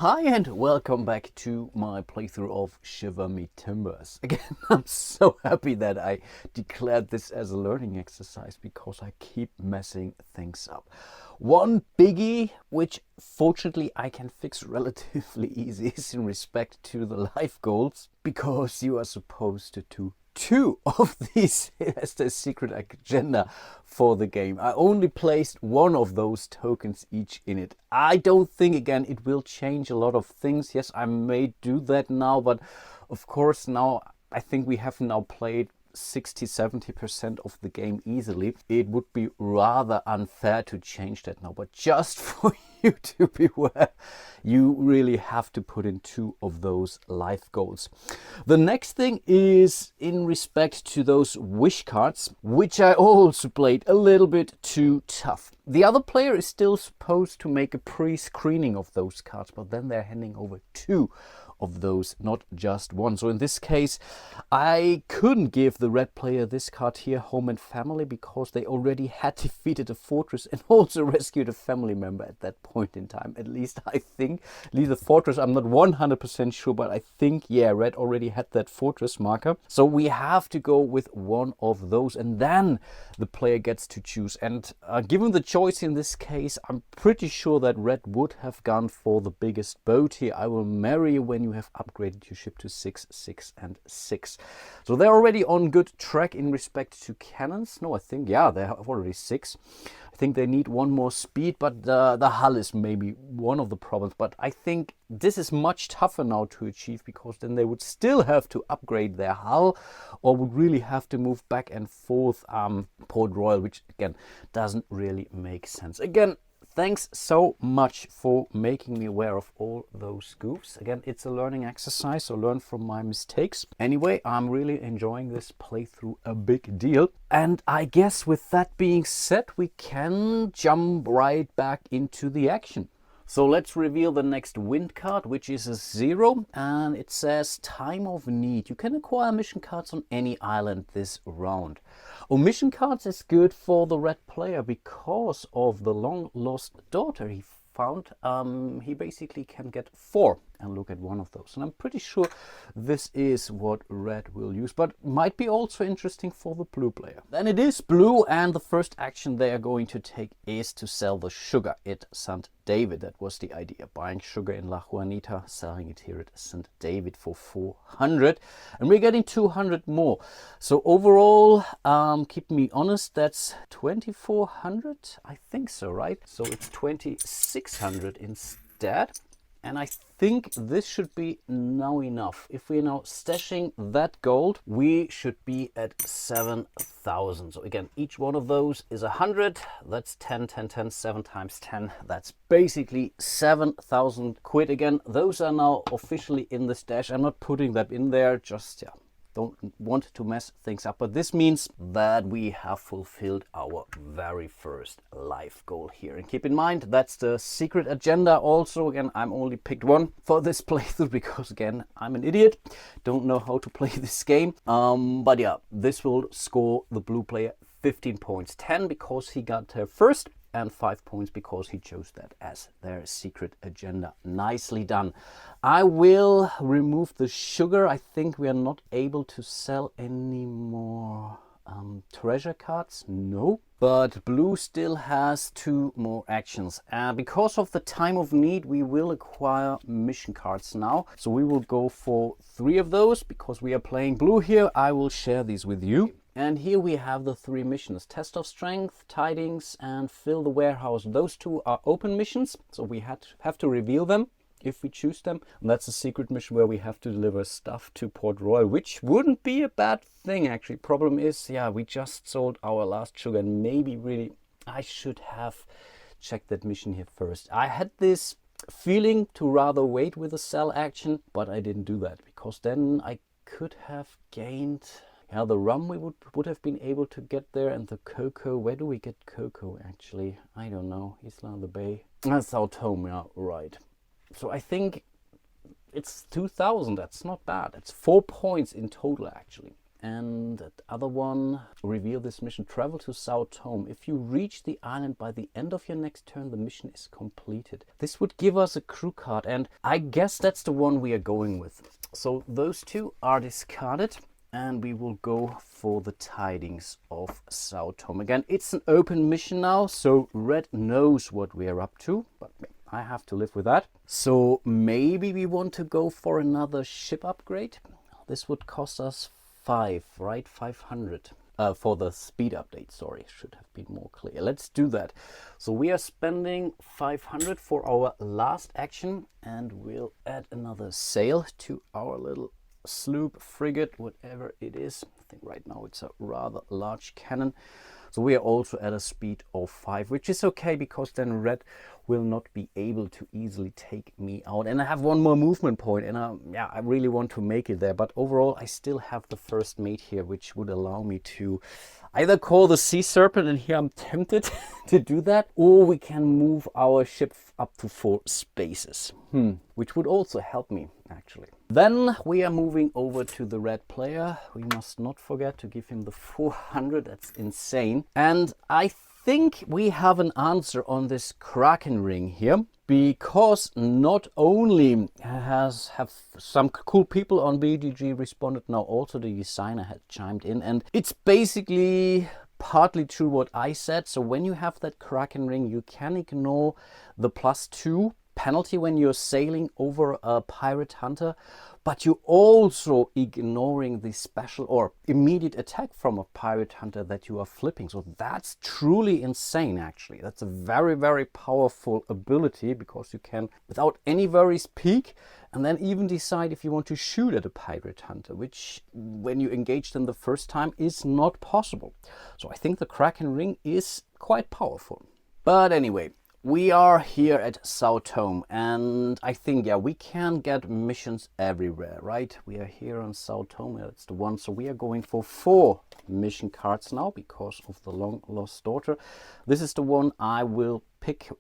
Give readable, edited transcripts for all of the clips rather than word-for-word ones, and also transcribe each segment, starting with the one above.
Hi and welcome back to my playthrough of Shiver Me Timbers. Again, I'm so happy that I declared this as a learning exercise because I keep messing things up. One biggie, which fortunately I can fix relatively easy, is in respect to the life goals, because you are supposed to do two of these as the secret agenda for the game. I only placed one of those tokens each in it. I don't think, again, it will change a lot of things. Yes, I may do that now, but of course now I think we have now played 60-70% of the game easily. It would be rather unfair to change that now, but just for you to be aware, you really have to put in two of those life goals. The next thing is in respect to those wish cards, which I also played a little bit too tough. The other player is still supposed to make a pre-screening of those cards, but then they're handing over two of those, not just one. So in this case, I couldn't give the red player this card here, Home and Family, because they already had defeated a fortress and also rescued a family member at that point in time. At least I think. Leave the fortress, I'm not 100% sure, but I think, yeah, red already had that fortress marker. So we have to go with one of those, and then the player gets to choose. And given the choice in this case, I'm pretty sure that red would have gone for the biggest boat here. I will marry you when you have upgraded your ship to 6, 6, and 6. So they're already on good track in respect to cannons. No, I think, yeah, they have already 6. I think they need one more speed, but the hull is maybe one of the problems. But I think this is much tougher now to achieve, because then they would still have to upgrade their hull or would really have to move back and forth Port Royal, which again doesn't really make sense. Again, thanks so much for making me aware of all those goofs. Again, it's a learning exercise, so learn from my mistakes. Anyway, I'm really enjoying this playthrough a big deal. And I guess with that being said, we can jump right back into the action. So let's reveal the next wind card, which is a 0, and it says Time of Need. You can acquire mission cards on any island this round. Mission cards is good for the red player because of the long lost daughter he found. He basically can get 4 and look at one of those, and I'm pretty sure this is what red will use, but might be also interesting for the blue player. Then it is blue, and the first action they are going to take is to sell the sugar at St. David. That was the idea, buying sugar in La Juanita, selling it here at St. David for 400, and we're getting 200 more. So overall, keep me honest, that's 2400, I think so, right? So it's 2600 instead. And I think this should be now enough. If we're now stashing that gold, we should be at 7,000. So again, each one of those is 100. That's 10, 10, 10, 7 times 10. That's basically 7,000 quid. Again, those are now officially in the stash. I'm not putting that in there, just, yeah, don't want to mess things up. But this means that we have fulfilled our very first life goal here. And keep in mind, that's the secret agenda also. Again, I'm only picked one for this playthrough because, again, I'm an idiot. Don't know how to play this game. But yeah, this will score the blue player 15 points. 10 because he got there first, and 5 points because he chose that as their secret agenda. Nicely done. I will remove the sugar. I think we are not able to sell any more treasure cards. No. But blue still has 2 more actions. Because of the time of need, we will acquire mission cards now. So we will go for 3 of those because we are playing blue here. I will share these with you. And here we have the 3 missions: Test of Strength, Tidings, and Fill the Warehouse. Those 2 are open missions, so we have to reveal them if we choose them. And that's a secret mission where we have to deliver stuff to Port Royal, which wouldn't be a bad thing, actually. Problem is, yeah, we just sold our last sugar, and maybe really I should have checked that mission here first. I had this feeling to rather wait with the sell action, but I didn't do that because then I could have gained... Yeah, the rum we would have been able to get there, and the cocoa. Where do we get cocoa, actually? I don't know. Isla on the Bay. That's South Home, yeah, right. So I think it's 2,000. That's not bad. It's 4 points in total, actually. And the other one, reveal this mission, travel to South Home. If you reach the island by the end of your next turn, the mission is completed. This would give us a crew card, and I guess that's the one we are going with. So those two are discarded, and we will go for the tidings of South Home. Again, it's an open mission now, so Red knows what we are up to, but I have to live with that. So maybe we want to go for another ship upgrade. This would cost us 5, right? 500 for the speed update. Sorry, should have been more clear. Let's do that. So we are spending 500 for our last action, and we'll add another sail to our little sloop, frigate, whatever it is. I think right now it's a rather large cannon. So we are also at a speed of 5, which is okay, because then Red will not be able to easily take me out. And I have one more movement point, and I really want to make it there. But overall, I still have the first mate here, which would allow me to either call the Sea Serpent, and here I'm tempted to do that, or we can move our ship up to 4 spaces, which would also help me, actually. Then we are moving over to the Red player. We must not forget to give him the 400. That's insane. And I think we have an answer on this Kraken ring here, because not only have some cool people on BGG responded, now also the designer had chimed in, and it's basically partly true what I said. So when you have that Kraken ring, you can ignore the +2 penalty when you're sailing over a pirate hunter, but you're also ignoring the special or immediate attack from a pirate hunter that you are flipping. So that's truly insane, actually. That's a very, very powerful ability, because you can, without any worries, peek and then even decide if you want to shoot at a pirate hunter, which when you engage them the first time is not possible. So I think the Kraken ring is quite powerful. But anyway, we are here at South Home, and I think, yeah, we can get missions everywhere, right? We are here on South Home, that's the one. So we are going for 4 mission cards now because of the long lost daughter. This is the one I will pick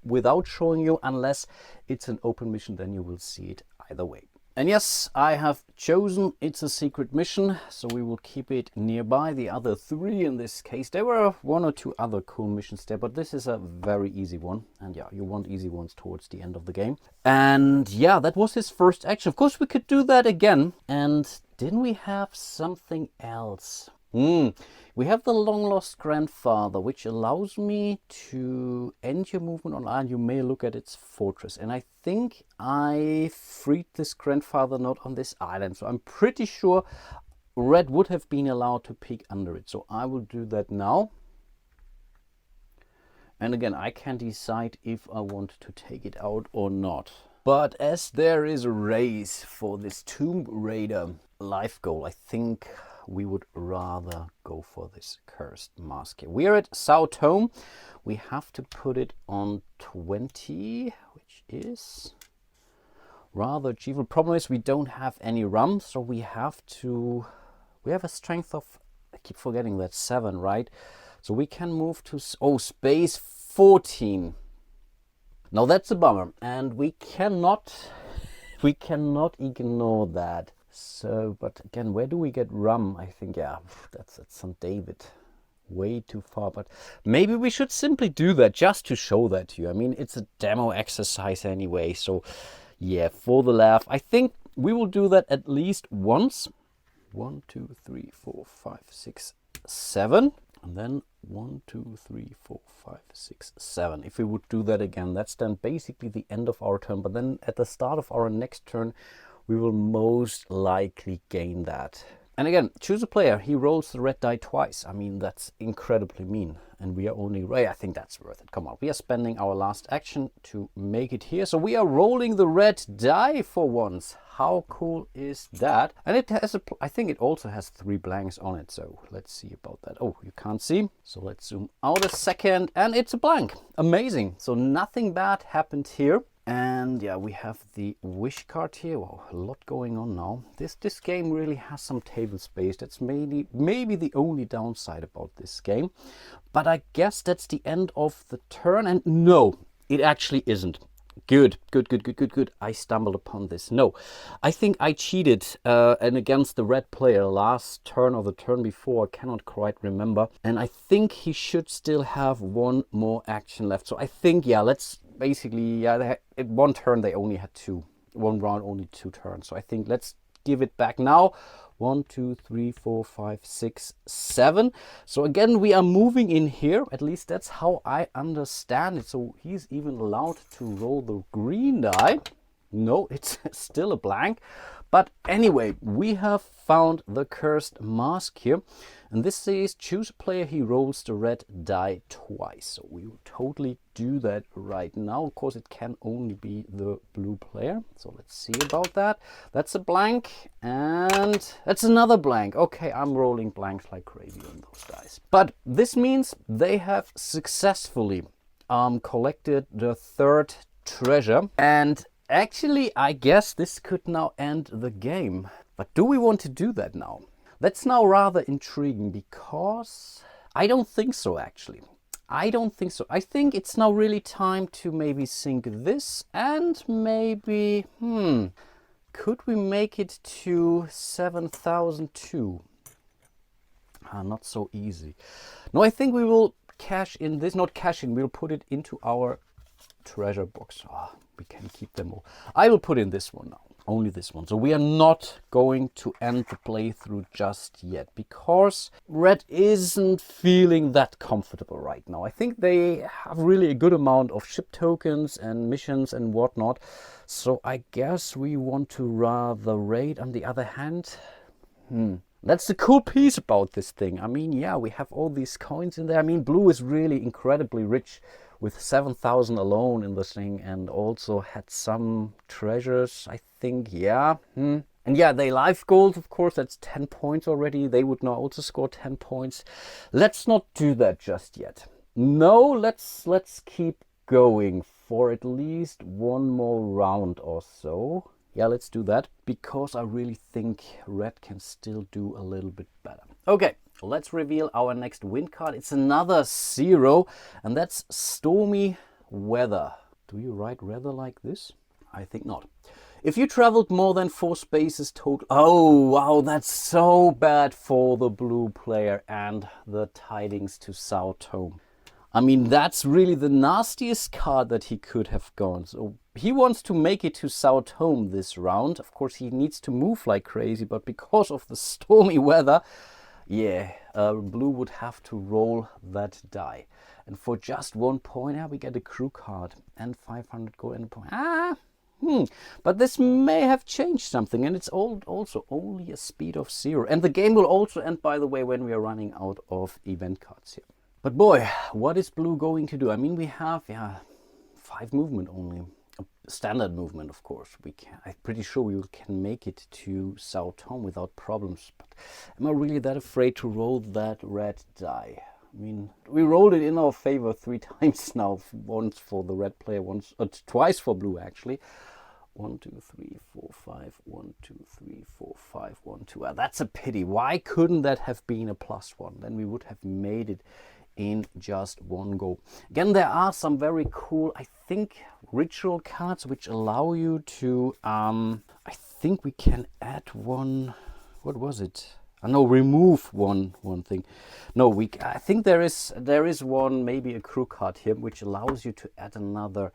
without showing you, unless it's an open mission, then you will see it either way. And yes, I have chosen, it's a secret mission, so we will keep it nearby. The other 3 in this case, there were 1 or 2 other cool missions there, but this is a very easy one. And yeah, you want easy ones towards the end of the game. And yeah, that was his first action. Of course, we could do that again. And didn't we have something else? We have the long lost grandfather, which allows me to end your movement on island. You may look at its fortress, and I think I freed this grandfather not on this island, so I'm pretty sure Red would have been allowed to peek under it. So I will do that now, and again, I can decide if I want to take it out or not. But as there is a race for this Tomb Raider life goal, I think we would rather go for this cursed mask here. We're at South Home. We have to put it on 20, which is rather achievable. Problem is we don't have any rum, so we have a strength of, I keep forgetting that, 7, right? So we can move to, space 14. Now that's a bummer, and we cannot ignore that. So, but again, where do we get rum? I think, yeah, that's at St. David. Way too far, but maybe we should simply do that just to show that to you. I mean, it's a demo exercise anyway, so yeah, for the laugh, I think we will do that at least once. 1, 2, 3, 4, 5, 6, 7. And then 1, 2, 3, 4, 5, 6, 7. If we would do that again, that's then basically the end of our turn. But then at the start of our next turn, we will most likely gain that. And again, choose a player. He rolls the red die twice. I mean, that's incredibly mean. And we are only, I think that's worth it. Come on, we are spending our last action to make it here. So we are rolling the red die for once. How cool is that? And it has I think it also has 3 blanks on it. So let's see about that. Oh, you can't see. So let's zoom out a second, and it's a blank. Amazing. So nothing bad happened here. And yeah, we have the wish card here. Wow, a lot going on now. This game really has some table space. That's maybe the only downside about this game. But I guess that's the end of the turn. And no, it actually isn't. Good, good, good, good, good, good. I stumbled upon this. No, I think I cheated and against the red player last turn or the turn before. I cannot quite remember. And I think he should still have one more action left. So I think, yeah, let's basically, yeah, one turn they only had two. One round, only 2 turns. So I think let's give it back now. 1, 2, 3, 4, 5, 6, 7. So again, we are moving in here. At least that's how I understand it. So he's even allowed to roll the green die. No, it's still a blank. But anyway, we have found the cursed mask here. And this says choose a player, he rolls the red die twice. So we will totally do that right now. Of course, it can only be the blue player. So let's see about that. That's a blank and that's another blank. Okay, I'm rolling blanks like crazy on those dice. But this means they have successfully collected the 3rd treasure. And actually, I guess this could now end the game. But do we want to do that now? That's now rather intriguing because I don't think so, actually. I don't think so. I think it's now really time to maybe sink this and maybe, could we make it to 7,002? Not so easy. No, I think we will cash in this, not cash in, we'll put it into our treasure box. We can keep them all. I will put in this one now. Only this one. So we are not going to end the playthrough just yet because red isn't feeling that comfortable right now. I think they have really a good amount of ship tokens and missions and whatnot. So I guess we want to rather raid. On the other hand, that's the cool piece about this thing. I mean, yeah, we have all these coins in there. I mean, blue is really incredibly rich with 7,000 alone in this thing, and also had some treasures, I think, yeah. And yeah, they life gold, of course, that's 10 points already. They would now also score 10 points. Let's not do that just yet. No, let's keep going for at least one more round or so. Yeah, let's do that, because I really think red can still do a little bit better. Okay, let's reveal our next win card. It's another 0, and that's Stormy Weather. Do you write weather like this? I think not. If you traveled more than 4 spaces total... Oh, wow, that's so bad for the blue player and the tidings to South Home. I mean, that's really the nastiest card that he could have gone. So he wants to make it to South Home this round. Of course, he needs to move like crazy, but because of the stormy weather, yeah, blue would have to roll that die. And for just 1 point, we get a crew card and 500 gold and a point. But this may have changed something, and it's also only a speed of 0. And the game will also end, by the way, when we are running out of event cards here. But boy, what is blue going to do? I mean, we have 5 movement only. Standard movement, of course. I'm pretty sure we can make it to South Home without problems. But am I really that afraid to roll that red die? I mean, we rolled it in our favor 3 times now. Once for the red player, twice for blue actually. 1, 2, 3, 4, 5. 1, 2, 3, 4, 5. 1, 2. That's a pity. Why couldn't that have been a +1? Then we would have made it in just 1 go. Again, there are some very cool, I think, ritual cards which allow you to, I think we can add one, what was it? No, remove one thing. No, I think there is one, maybe a crew card here, which allows you to add another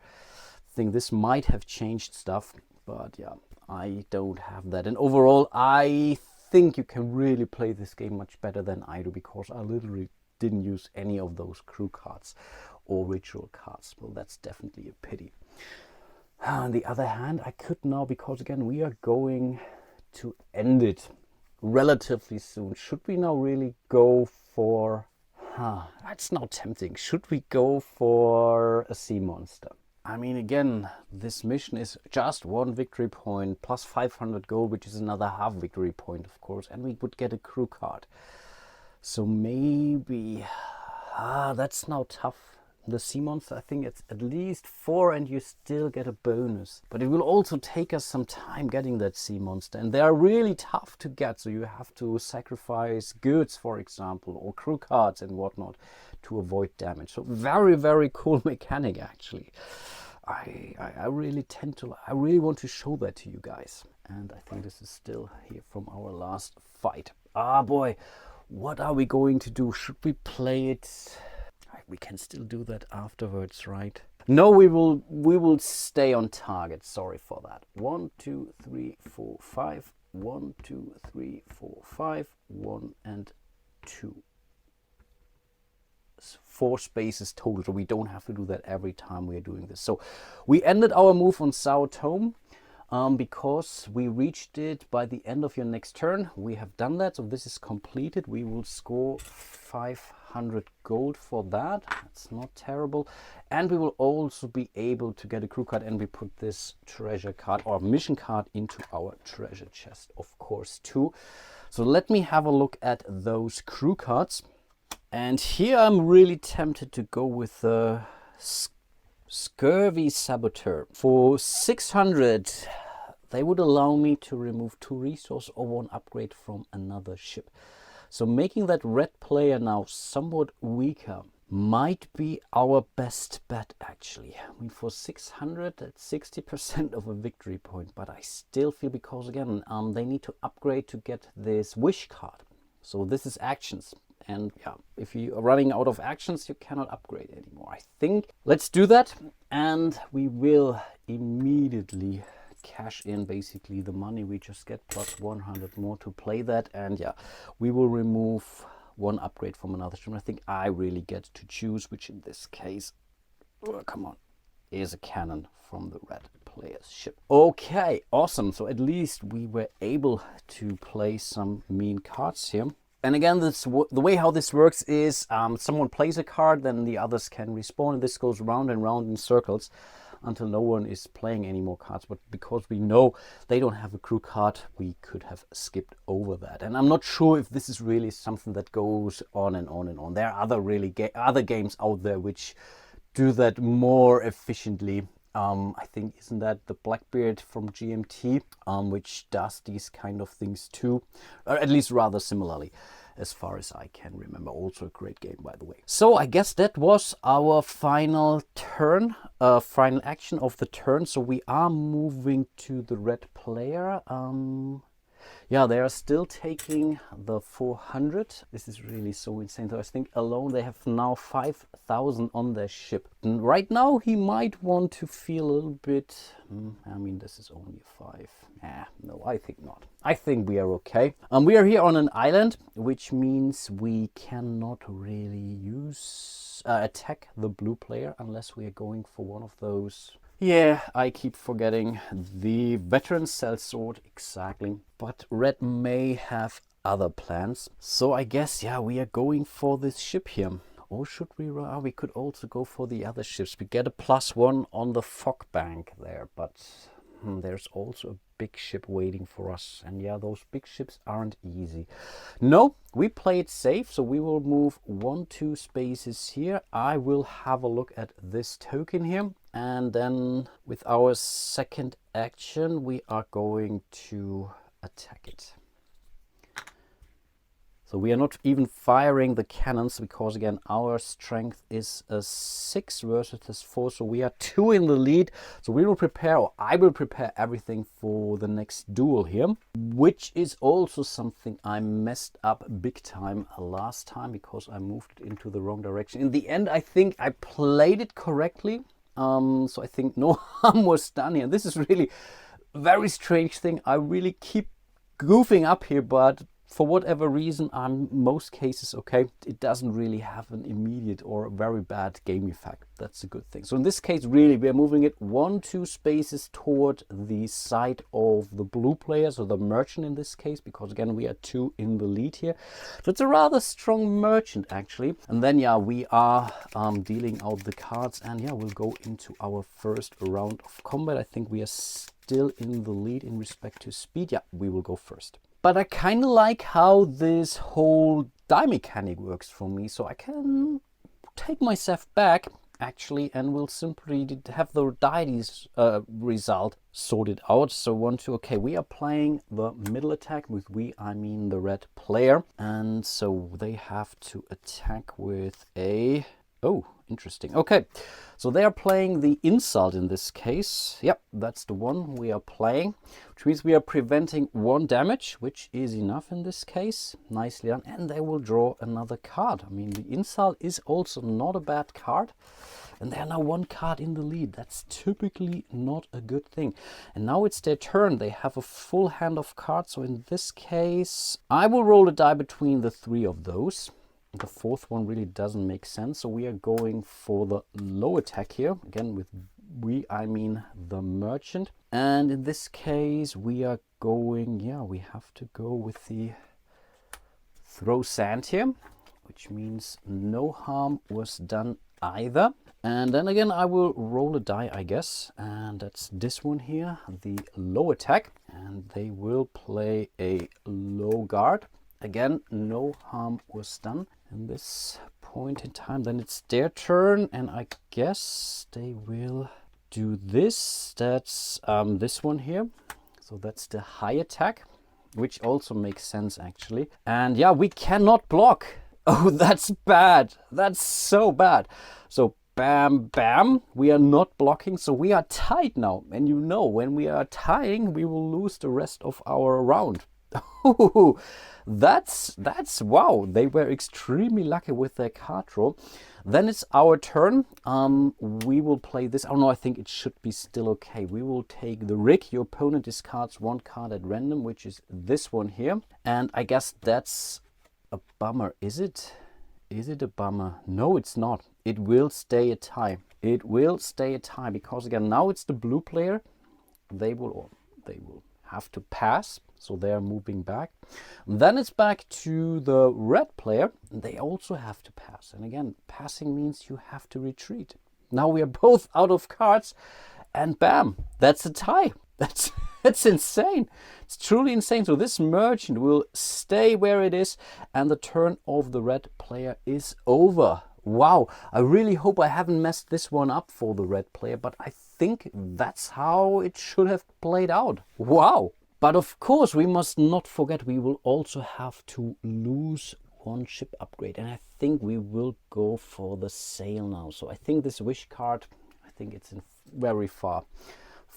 thing. This might have changed stuff, but yeah, I don't have that. And overall, I think you can really play this game much better than I do, because I literally didn't use any of those crew cards or ritual cards. Well, that's definitely a pity. On the other hand, I could now, because again, we are going to end it relatively soon. Should we now really go for... that's now tempting. Should we go for a sea monster? I mean, again, this mission is just 1 victory point plus 500 gold, which is another half victory point, of course, and we would get a crew card. So maybe... that's now tough. The sea monster, I think it's at least 4 and you still get a bonus. But it will also take us some time getting that sea monster. And they are really tough to get. So you have to sacrifice goods, for example, or crew cards and whatnot to avoid damage. So very, very cool mechanic, actually. I really I really want to show that to you guys. And I think this is still here from our last fight. Ah boy, what are we going to do? Should we play it? We can still do that afterwards, right? No, we will stay on target. Sorry for that. 1, 2, 3, 4, 5. 1, 2, 3, 4, 5. 1 and 2. 4 spaces total, so we don't have to do that every time we are doing this. So we ended our move on Sour Tome because we reached it by the end of your next turn. We have done that, so this is completed. We will score 500 gold for that. That's not terrible. And we will also be able to get a crew card, and we put this treasure card or mission card into our treasure chest, of course, too. So let me have a look at those crew cards. And here I'm really tempted to go with the Scurvy Saboteur. For 600, they would allow me to remove 2 resources or 1 upgrade from another ship. So making that red player now somewhat weaker might be our best bet, actually. I mean, for 600, that's 60% of a victory point. But I still feel, because again, they need to upgrade to get this wish card. So this is actions. And yeah, if you are running out of actions, you cannot upgrade anymore. I think let's do that, and we will immediately cash in basically the money we just get plus 100 more to play that. And yeah, we will remove 1 upgrade from another stream. I think I really get to choose, which in this case, oh, come on, is a cannon from the red player's ship. Okay, awesome. So at least we were able to play some mean cards here. And again, the way how this works is someone plays a card, then the others can respawn, and this goes round and round in circles until no one is playing any more cards. But because we know they don't have a crew card, we could have skipped over that. And I'm not sure if this is really something that goes on and on and on. There are other games out there which do that more efficiently. I think, isn't that the Blackbeard from GMT, which does these kind of things too, or at least rather similarly, as far as I can remember. Also a great game, by the way. So I guess that was our final turn, final action of the turn. So we are moving to the red player. Yeah, they are still taking the 400. This is really so insane. So I think alone they have now 5,000 on their ship. And right now he might want to feel a little bit, I mean, this is only 5. No, I think not. I think we are okay. We are here on an island, which means we cannot really use attack the blue player unless we are going for one of those. Yeah, I keep forgetting the veteran sellsword, exactly. But red may have other plans. So I guess, yeah, we are going for this ship here. Or should we? We could also go for the other ships. We get a +1 on the fog bank there, but there's also a big ship waiting for us. And yeah, those big ships aren't easy. No, we play it safe, so we will move 1, 2 spaces here. I will have a look at this token here. And then with our second action, we are going to attack it. So we are not even firing the cannons because, again, our strength is a 6 versus a 4. So we are 2 in the lead. So we will prepare, or I will prepare everything for the next duel here, which is also something I messed up big time last time because I moved it into the wrong direction. In the end, I think I played it correctly. So I think no harm was done here. This is really a very strange thing. I really keep goofing up here, but for whatever reason, I'm most cases okay. It doesn't really have an immediate or very bad game effect. That's a good thing. So in this case, really, we are moving it 1, 2 spaces toward the side of the blue player, so the merchant in this case, because again, we are 2 in the lead here. So it's a rather strong merchant, actually. And then, yeah, we are dealing out the cards, and yeah, we'll go into our first round of combat. I think we are still in the lead in respect to speed. Yeah, we will go first. But I kind of like how this whole die mechanic works for me. So I can take myself back, actually, and we'll simply have the die result sorted out. So 1, 2, okay, we are playing the middle attack. With we, I mean the red player. And so they have to attack with a interesting. Okay, so they are playing the insult in this case. Yep, that's the one we are playing, which means we are preventing 1 damage, which is enough in this case. Nicely done. And they will draw another card. I mean, the insult is also not a bad card. And they are now 1 card in the lead. That's typically not a good thing. And now it's their turn. They have a full hand of cards. So in this case, I will roll a die between the 3 of those. The 4th one really doesn't make sense. So we are going for the low attack here. Again, with we, I mean the merchant. And in this case, we are going, yeah, we have to go with the throw sand here, which means no harm was done either. And then again, I will roll a die, I guess. And that's this one here, the low attack. And they will play a low guard. Again, no harm was done. And this point in time, then it's their turn. And I guess they will do this. That's this one here. So that's the high attack, which also makes sense actually. And yeah, we cannot block. Oh, that's bad. That's so bad. So bam, bam, we are not blocking, so we are tied now. And you know, when we are tying, we will lose the rest of our round. That's wow. They were extremely lucky with their card draw. Then it's our turn. We will play this. Oh no, I think it should be still okay. We will take the rig. Your opponent discards 1 card at random, which is this one here. And I guess that's a bummer. Is it? Is it a bummer? No, it's not. It will stay a tie. It will stay a tie because again, now it's the blue player. They will have to pass. So they are moving back. Then it's back to the red player. They also have to pass. And again, passing means you have to retreat. Now we are both out of cards. And bam, that's a tie. That's insane. It's truly insane. So this merchant will stay where it is. And the turn of the red player is over. Wow. I really hope I haven't messed this one up for the red player. But I think that's how it should have played out. Wow. But of course, we must not forget we will also have to lose 1 ship upgrade. And I think we will go for the sail now. So I think this wish card, I think it's in very far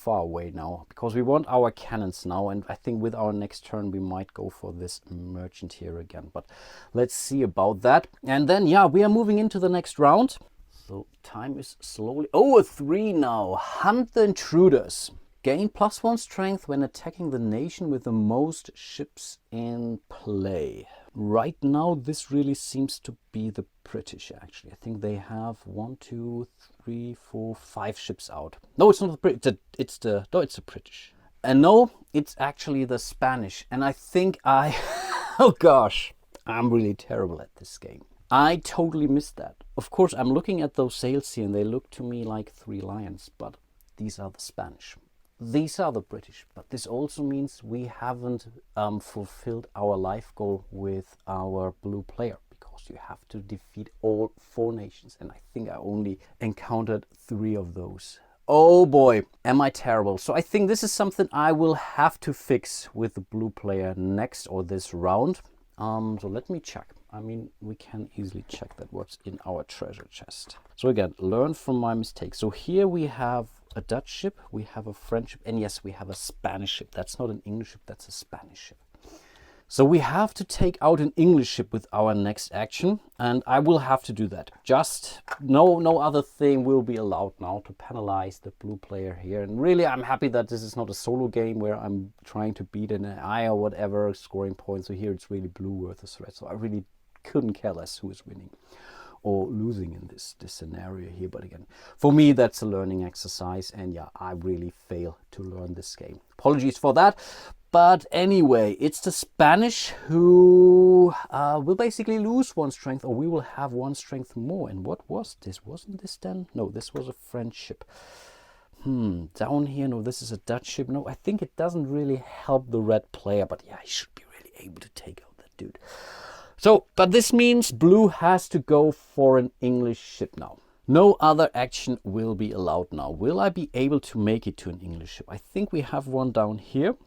away now. Because we want our cannons now. And I think with our next turn, we might go for this merchant here again. But let's see about that. And then, yeah, we are moving into the next round. So time is slowly... Oh, a 3 now. Hunt the intruders. Gain +1 strength when attacking the nation with the most ships in play. Right now, this really seems to be the British, actually. I think they have 1, 2, 3, 4, 5 ships out. No, it's not the British. It's the British. And no, it's actually the Spanish. And I think oh gosh, I'm really terrible at this game. I totally missed that. Of course, I'm looking at those sails here and they look to me like 3 lions, but these are the Spanish. These are the British, but this also means we haven't fulfilled our life goal with our blue player because you have to defeat all 4 nations. And I think I only encountered 3 of those. Oh boy, am I terrible. So I think this is something I will have to fix with the blue player next or this round. So let me check. I mean, we can easily check that what's in our treasure chest. So again, learn from my mistakes. So here we have a Dutch ship, we have a French ship, and yes, we have a Spanish ship. That's not an English ship, that's a Spanish ship. So we have to take out an English ship with our next action, and I will have to do that. Just no other thing will be allowed now to penalize the blue player here. And really, I'm happy that this is not a solo game where I'm trying to beat an AI or whatever scoring points. So here it's really blue versus red. So I really couldn't care less who is winning or losing in this scenario here. But again, for me, that's a learning exercise. And yeah, I really fail to learn this game. Apologies for that. But anyway, it's the Spanish who will basically lose 1 strength, or we will have 1 strength more. And what was this? Wasn't this then? No, this was a French ship. Down here, no, this is a Dutch ship. No, I think it doesn't really help the red player. But yeah, he should be really able to take out that dude. So, but this means blue has to go for an English ship now. No other action will be allowed now. Will I be able to make it to an English ship? I think we have one down here.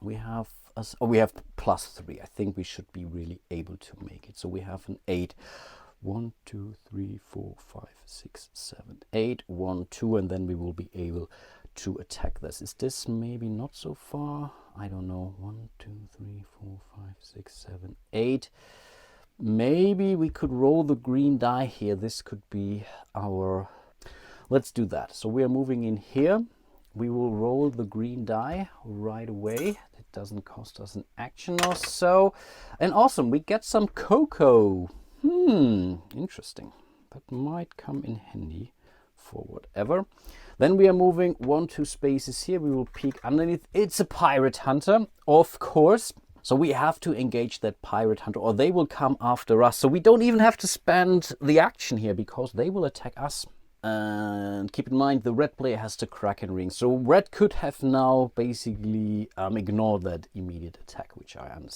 We have +3. I think we should be really able to make it. So we have an 8. 1, 2, 3, 4, 5, 6, 7, 8, 1, 2, and then we will be able to attack this. Is this maybe not so far? I don't know. 1, 2, 3, 4, 5, 6, 7, 8. Maybe we could roll the green die here. This could be our... Let's do that. So we are moving in here. We will roll the green die right away. It doesn't cost us an action or so. And awesome, we get some cocoa. Interesting. That might come in handy for whatever. Then we are moving 1, 2 spaces here. We will peek underneath. It's a pirate hunter, of course. So we have to engage that pirate hunter, or they will come after us. So we don't even have to spend the action here because they will attack us. And keep in mind, the red player has the Kraken ring. So red could have now basically ignored that immediate attack, which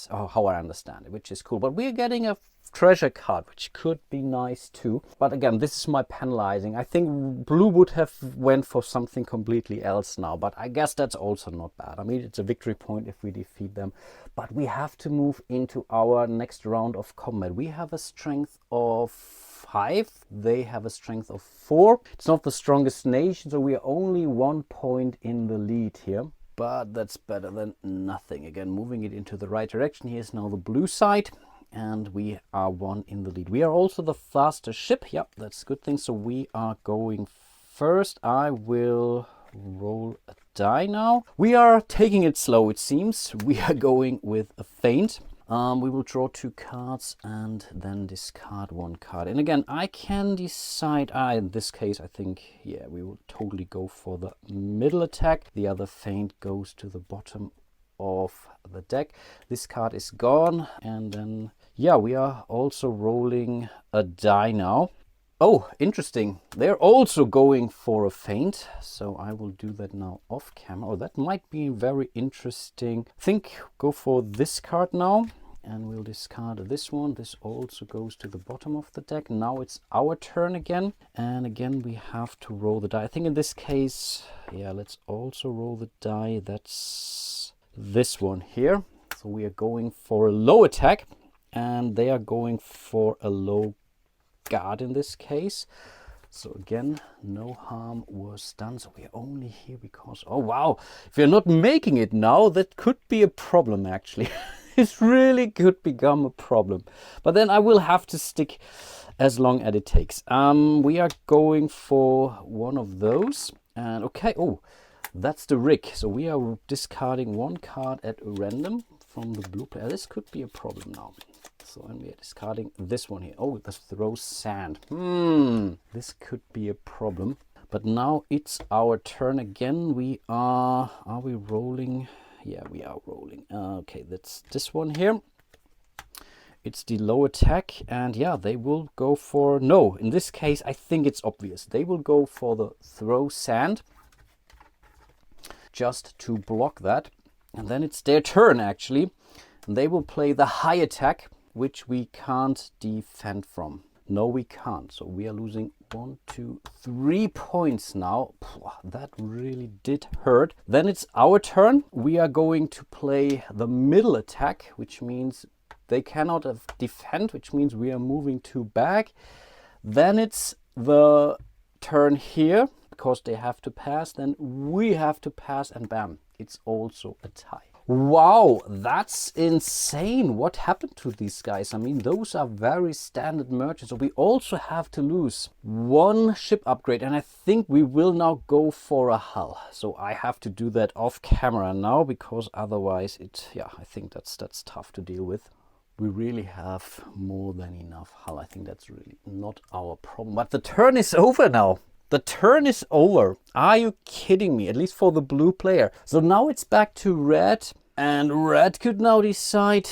how I understand it, which is cool. But we're getting a treasure card, which could be nice too. But again, this is my penalizing. I think blue would have went for something completely else now, but I guess that's also not bad. I mean, it's a victory point if we defeat them. But we have to move into our next round of combat. We have a strength of 5. They have a strength of 4. It's not the strongest nation, so we are only 1 point in the lead here. But that's better than nothing. Again, moving it into the right direction. Here's now the blue side. And we are 1 in the lead. We are also the faster ship. Yep, that's a good thing. So we are going first. I will roll a die now. We are taking it slow, it seems. We are going with a feint. We will draw 2 cards and then discard 1 card. And again, I can decide, in this case, I think, yeah, we will totally go for the middle attack. The other feint goes to the bottom of the deck. This card is gone. And then, yeah, we are also rolling a die now. Oh, interesting. They're also going for a feint. So I will do that now off camera. Oh, that might be very interesting. I think go for this card now. And we'll discard this one. This also goes to the bottom of the deck. Now it's our turn again. And again, we have to roll the die. I think in this case, yeah, let's also roll the die. That's this one here. So we are going for a low attack. And they are going for a low guard in this case. So again, no harm was done. So we are only here because, oh wow, if you're not making it now, that could be a problem actually. It really could become a problem. But then I will have to stick as long as it takes. We are going for one of those. And okay, oh, that's the rig. So we are discarding 1 card at random from the blue player. This could be a problem now. So, and we are discarding this one here. Oh, this throws sand. This could be a problem. But now it's our turn again. We are we rolling? Yeah, we are rolling. Okay, that's this one here. It's the low attack. And yeah, they will go for... No, in this case, I think it's obvious. They will go for the throw sand. Just to block that. And then it's their turn, actually. And they will play the high attack, which we can't defend from. No, we can't. So we are losing 1, 2, 3 points now. That really did hurt. Then it's our turn. We are going to play the middle attack, which means they cannot defend, which means we are moving 2 back. Then it's the turn here, because they have to pass. Then we have to pass, and bam, it's also a tie. Wow, that's insane. What happened to these guys? I mean, those are very standard merchants. So we also have to lose 1 ship upgrade. And I think we will now go for a hull. So I have to do that off camera now, because otherwise I think that's tough to deal with. We really have more than enough hull. I think that's really not our problem. But the turn is over now. The turn is over. Are you kidding me? At least for the blue player. So now it's back to red. And red could now decide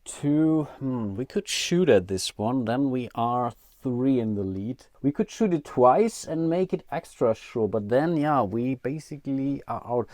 to... we could shoot at this one. Then we are 3 in the lead. We could shoot it twice and make it extra sure. But then, yeah, we basically are out.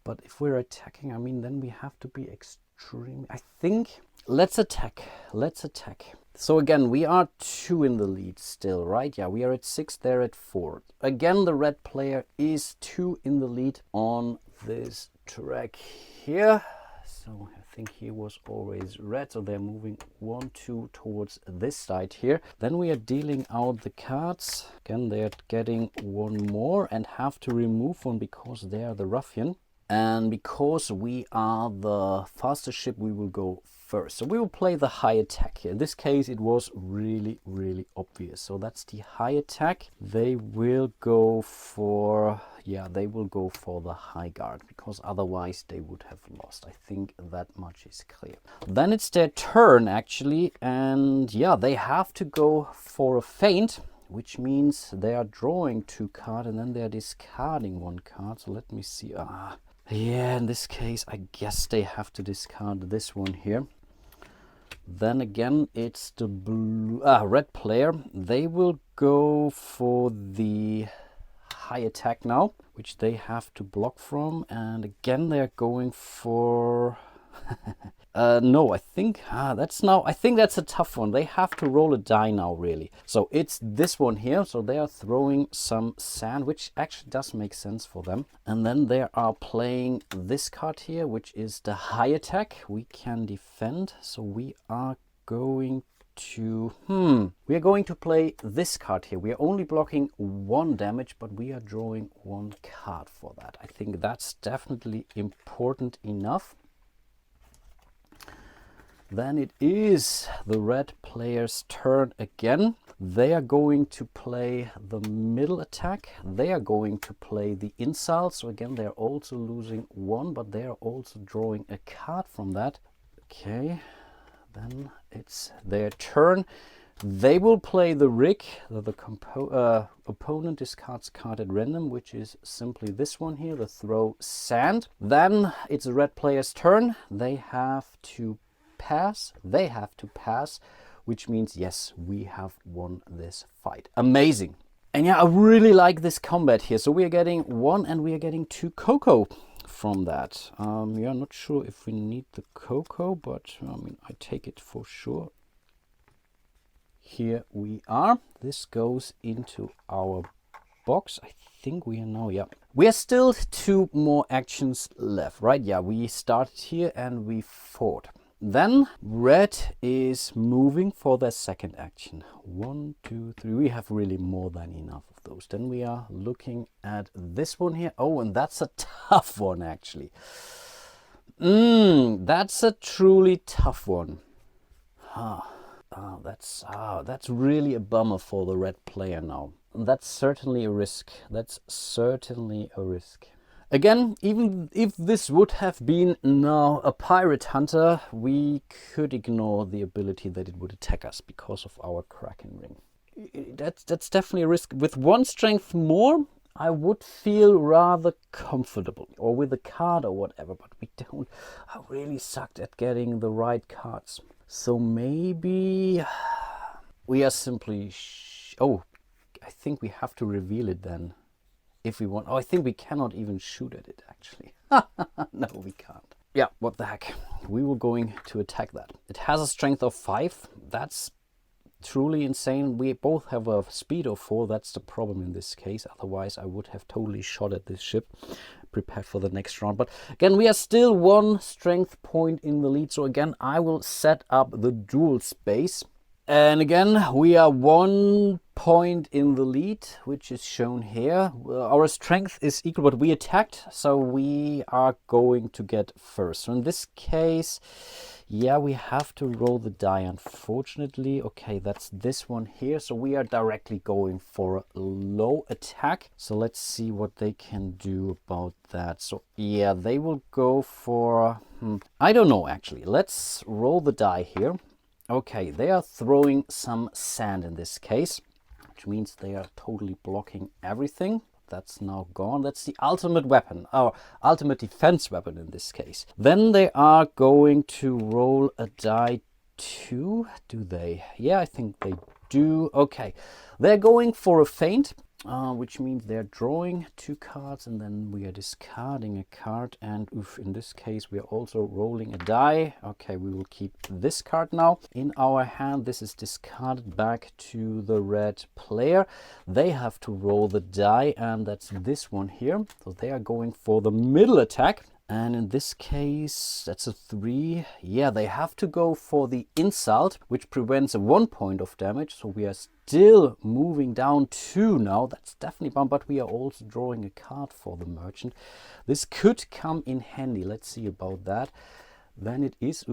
But if we're attacking, I mean, then we have to be extreme. I think... Let's attack. Let's attack. So again, we are 2 in the lead still, right? Yeah, we are at 6, they're at 4. Again, the red player is 2 in the lead on this track here. So I think here was always red, so they're moving 1, 2 towards this side here. Then we are dealing out the cards. Again, they're getting one more and have to remove one because they are the ruffian. And because we are the faster ship, we will go first. So we will play the high attack here. In this case, it was really, really obvious. So that's the high attack. They will go for, yeah, they will go for the high guard because otherwise they would have lost. I think that much is clear. Then it's their turn actually. And yeah, they have to go for a feint, which means they are drawing 2 cards and then they're discarding 1 card. So let me see. Yeah, in this case, I guess they have to discard this one here. Then again, it's the red player. They will go for the high attack now, which they have to block from. And again, they're going for... no, I think I think that's a tough one. They have to roll a die now, really. So it's this one here. So they are throwing some sand, which actually does make sense for them. And then they are playing this card here, which is the high attack. We can defend. So we are going to we are going to play this card here. We are only blocking 1 damage, but we are drawing 1 card for that. I think that's definitely important enough. Then it is the red player's turn again. They are going to play the middle attack. They are going to play the insult. So again, they're also losing 1, but they are also drawing a card from that. Okay, then it's their turn. They will play the rig. The opponent discards card at random, which is simply this one here, the throw sand. Then it's the red player's turn. They have to pass. They have to pass, which means yes, we have won this fight. Amazing. And yeah, I really like this combat here. So we are getting 1 and we are getting 2 cocoa from that. Yeah, not sure if we need the cocoa, but I mean, I take it for sure. Here we are. This goes into our box. I think we are now, yeah. We are still 2 more actions left, right? Yeah, we started here and we fought. Then red is moving for their second action. 1, 2, 3. We have really more than enough of those. Then we are looking at this one here. Oh, and that's a tough one actually. That's a truly tough one. That's really a bummer for the red player now. That's certainly a risk. That's certainly a risk. Again, even if this would have been now a pirate hunter, we could ignore the ability that it would attack us because of our Kraken ring. That's definitely a risk. With 1 strength more, I would feel rather comfortable, or with a card or whatever, but we don't. I really sucked at getting the right cards. So maybe we are simply... oh, I think we have to reveal it then. If we want. Oh, I think we cannot even shoot at it, actually. No, we can't. Yeah, what the heck. We were going to attack that. It has a strength of 5. That's truly insane. We both have a speed of 4. That's the problem in this case. Otherwise, I would have totally shot at this ship, prepared for the next round. But again, we are still 1 strength point in the lead. So again, I will set up the dual space. And again, we are 1 point in the lead, which is shown here. Our strength is equal, but we attacked, so we are going to get first. So in this case, yeah, we have to roll the die, unfortunately. Okay, that's this one here. So we are directly going for a low attack. So let's see what they can do about that. So yeah, they will go for... I don't know, actually. Let's roll the die here. Okay, they are throwing some sand in this case, which means they are totally blocking everything. That's now gone. That's the ultimate weapon, our ultimate defense weapon in this case. Then they are going to roll a die 2. Do they? Yeah, I think they do. Okay, they're going for a feint. Which means they're drawing 2 cards and then we are discarding a card, and in this case we are also rolling a die. Okay, we will keep this card now in our hand. This is discarded back to the red player. They have to roll the die, and that's this one here. So they are going for the middle attack. And in this case, that's a 3. Yeah, they have to go for the insult, which prevents a 1 point of damage. So we are still moving down 2 now. That's definitely bummed, but we are also drawing a card for the merchant. This could come in handy. Let's see about that. Then it is,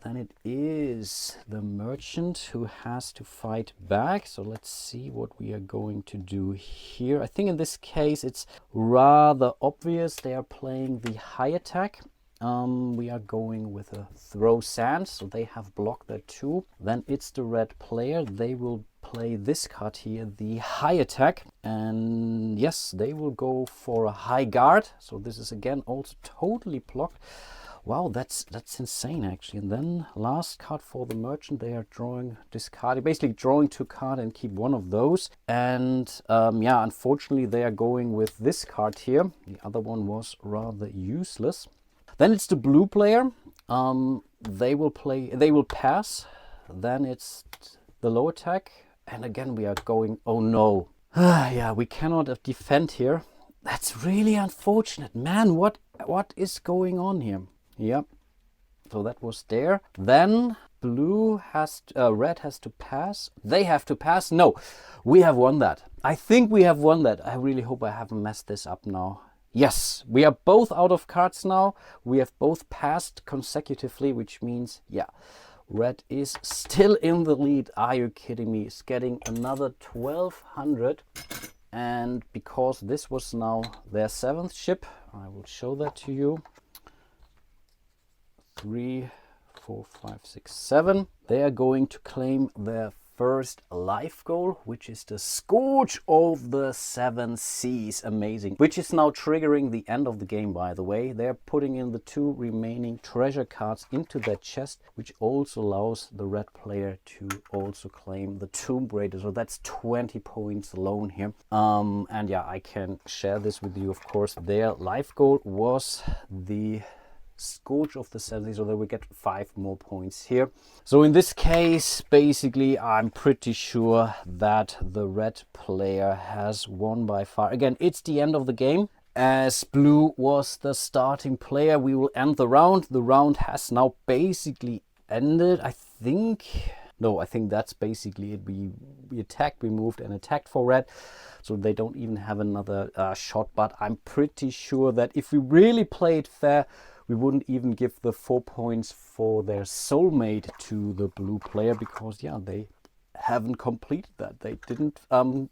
then it is the merchant who has to fight back. So let's see what we are going to do here. I think in this case it's rather obvious. They are playing the high attack. We are going with a throw sand, so they have blocked that too. Then it's the red player. They will play this card here, the high attack. And yes, they will go for a high guard. So this is again also totally blocked. Wow, that's insane actually. And then last card for the merchant, they are discarding, basically drawing 2 cards and keep one of those. And yeah, unfortunately they are going with this card here. The other one was rather useless. Then it's the blue player. They will pass. Then it's the low attack. And again we are going, oh no. Yeah, we cannot defend here. That's really unfortunate. Man, what is going on here? Yep, so that was there. Then red has to pass. They have to pass. No, we have won that. I think we have won that. I really hope I haven't messed this up now. Yes, we are both out of cards now. We have both passed consecutively, which means, yeah, red is still in the lead. Are you kidding me? It's getting another 1200. And because this was now their 7th ship, I will show that to you. 3, 4, 5, 6, 7. They are going to claim their first life goal, which is the Scourge of the 7 Seas. Amazing. Which is now triggering the end of the game, by the way. They're putting in the 2 remaining treasure cards into that chest, which also allows the red player to also claim the Tomb Raider. So that's 20 points alone here. And yeah, I can share this with you, of course. Their life goal was the Scourge of the 70s, so that we get 5 more points here. So in this case, basically, I'm pretty sure that the red player has won by far. Again, it's the end of the game. As blue was the starting player, we will end the round. The round has now basically ended, I think. No, I think that's basically it. We attacked, we moved and attacked for red. So they don't even have another shot. But I'm pretty sure that if we really played fair, we wouldn't even give the 4 points for their soulmate to the blue player, because yeah, they haven't completed that. They didn't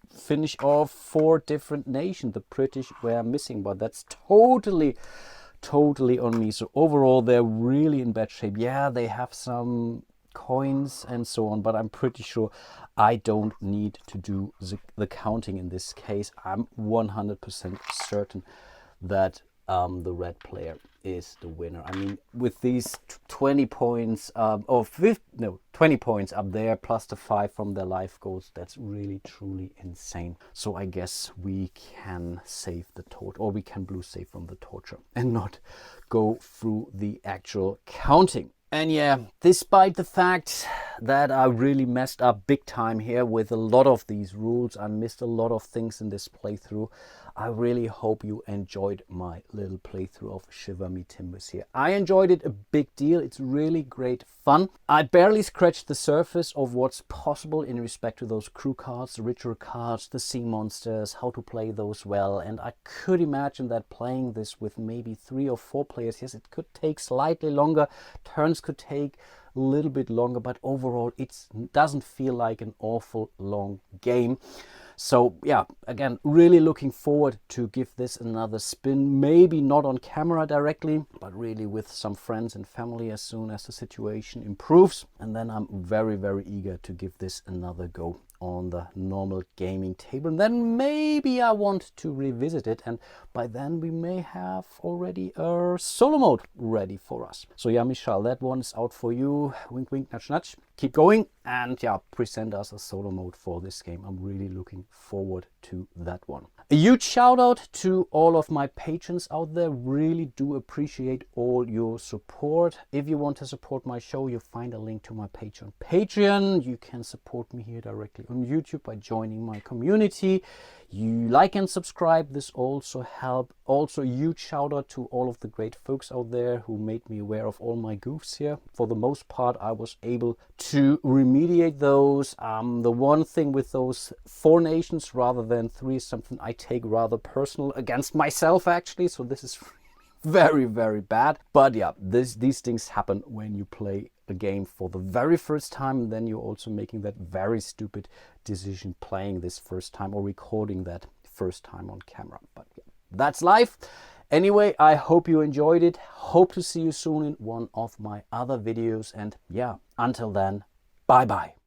finish off 4 different nations. The British were missing, but that's totally on me. So overall, they're really in bad shape. Yeah, they have some coins and so on, but I'm pretty sure I don't need to do the counting in this case. I'm 100% certain that the red player is the winner. I mean, with these 20 points, 20 points up there, plus the 5 from their life goals, that's really truly insane. So I guess we can save the torture, or we can blue save from the torture and not go through the actual counting. And yeah, despite the fact that I really messed up big time here with a lot of these rules, I missed a lot of things in this playthrough. I really hope you enjoyed my little playthrough of Shiver Me Timbers here. I enjoyed it a big deal. It's really great fun. I barely scratched the surface of what's possible in respect to those crew cards, the ritual cards, the sea monsters, how to play those well. And I could imagine that playing this with maybe 3 or 4 players, yes, it could take slightly longer. Turns could take a little bit longer, but overall it doesn't feel like an awful long game. So yeah, again, really looking forward to give this another spin. Maybe not on camera directly, but really with some friends and family as soon as the situation improves. And then I'm very, very eager to give this another go on the normal gaming table. And then maybe I want to revisit it, and by then we may have already a solo mode ready for us. So yeah, Michal, that one is out for you. Wink, wink, nudge, nudge. Keep going, and yeah, present us a solo mode for this game. I'm really looking forward to that one. A huge shout out to all of my patrons out there. Really do appreciate all your support. If you want to support my show, you'll find a link to my page on Patreon. You can support me here directly on YouTube by joining my community. You like and subscribe, this also help. Also, huge shout out to all of the great folks out there who made me aware of all my goofs here. For the most part, I was able to remediate those. The one thing with those 4 nations rather than 3 is something I take rather personal against myself, actually. So this is very, very bad. But yeah, these things happen when you play a game for the very first time, and then you're also making that very stupid decision playing this first time or recording that first time on camera. But yeah, that's life. Anyway, I hope you enjoyed it. Hope to see you soon in one of my other videos. And yeah, until then, bye bye.